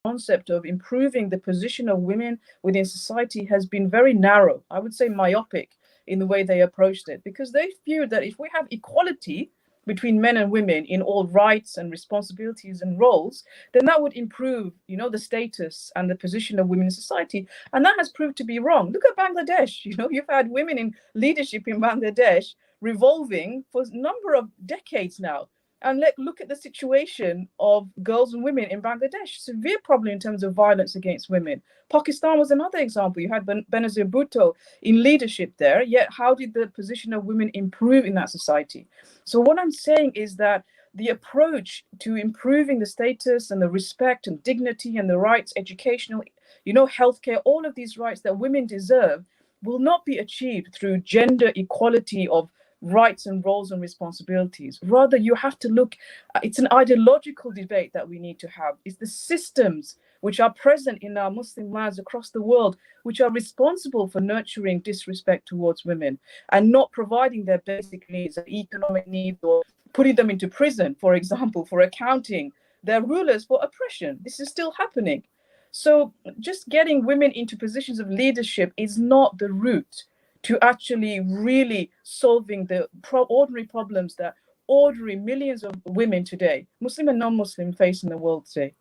concept of improving the position of women within society has been very narrow, I would say myopic, in the way they approached it, because they viewed that if we have equality between men and women in all rights and responsibilities and roles, then that would improve, the status and the position of women in society. And that has proved to be wrong. Look at Bangladesh. You've had women in leadership in Bangladesh revolving for a number of decades now. And look at the situation of girls and women in Bangladesh. Severe problem in terms of violence against women. Pakistan was another example. You had Benazir Bhutto in leadership there, yet how did the position of women improve in that society? So what I'm saying is that the approach to improving the status and the respect and dignity and the rights, educational, healthcare, all of these rights that women deserve will not be achieved through gender equality of rights and roles and responsibilities. Rather, you have to look, it's an ideological debate that we need to have. It's the systems which are present in our Muslim lands across the world, which are responsible for nurturing disrespect towards women and not providing their basic needs, economic needs, or putting them into prison, for example, for accounting their rulers for oppression. This is still happening. So just getting women into positions of leadership is not the route to actually really solving the ordinary problems that ordinary millions of women today, Muslim and non-Muslim, face in the world today.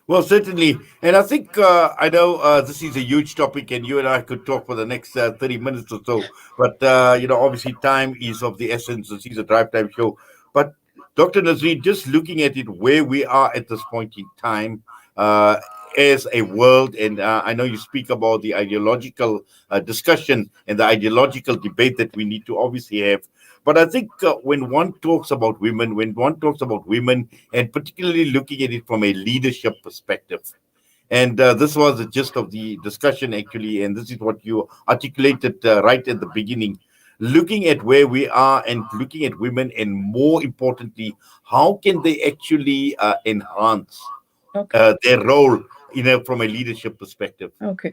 Well, certainly. And I think, I know this is a huge topic and you and I could talk for the next 30 minutes or so. But, obviously time is of the essence. This is a drive time show. But Dr. Nazreen, just looking at it, where we are at this point in time, as a world, and I know you speak about the ideological discussion and the ideological debate that we need to obviously have. But I think when one talks about women, and particularly looking at it from a leadership perspective, and this was the gist of the discussion actually, and this is what you articulated right at the beginning, looking at where we are and looking at women, and more importantly, how can they actually enhance their role from a leadership perspective. Okay.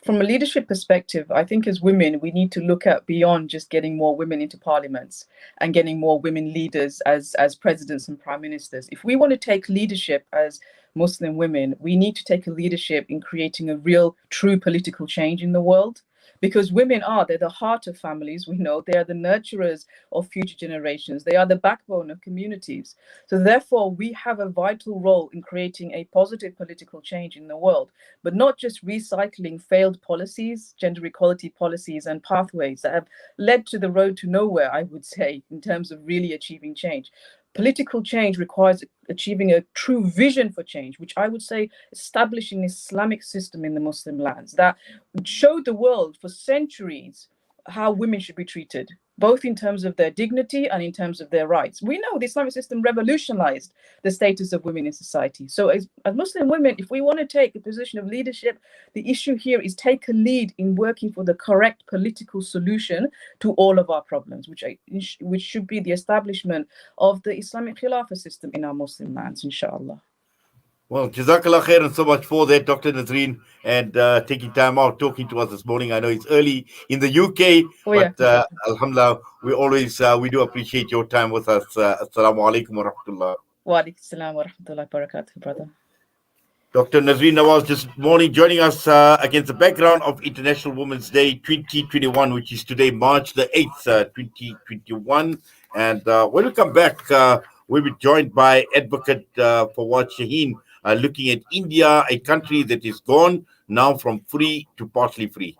From a leadership perspective, I think as women, we need to look at beyond just getting more women into parliaments and getting more women leaders as presidents and prime ministers. If we want to take leadership as Muslim women, we need to take a leadership in creating a real, true political change in the world. Because women they're the heart of families, we know. They are the nurturers of future generations. They are the backbone of communities. So therefore, we have a vital role in creating a positive political change in the world, but not just recycling failed policies, gender equality policies and pathways that have led to the road to nowhere, I would say, in terms of really achieving change. Political change requires achieving a true vision for change, which I would say establishing an Islamic system in the Muslim lands that showed the world for centuries how women should be treated, both in terms of their dignity and in terms of their rights. We know the Islamic system revolutionized the status of women in society. So as Muslim women, if we want to take a position of leadership, the issue here is take a lead in working for the correct political solution to all of our problems, which should be the establishment of the Islamic Khilafah system in our Muslim lands, inshallah. Well, Jazakallah khairan so much for that, Dr. Nazreen, and taking time out talking to us this morning. I know it's early in the UK, but alhamdulillah, we do appreciate your time with us. Assalamu alaikum wa rahmatullah. Wa alaikum assalam wa rahmatullahi wa barakatuh, brother. Dr. Nazreen Nawaz this morning joining us against the background of International Women's Day 2021, which is today, March the 8th, 2021. And when we come back, we'll be joined by Advocate Fawad Shaheen, looking at India, a country that is gone now from free to partially free.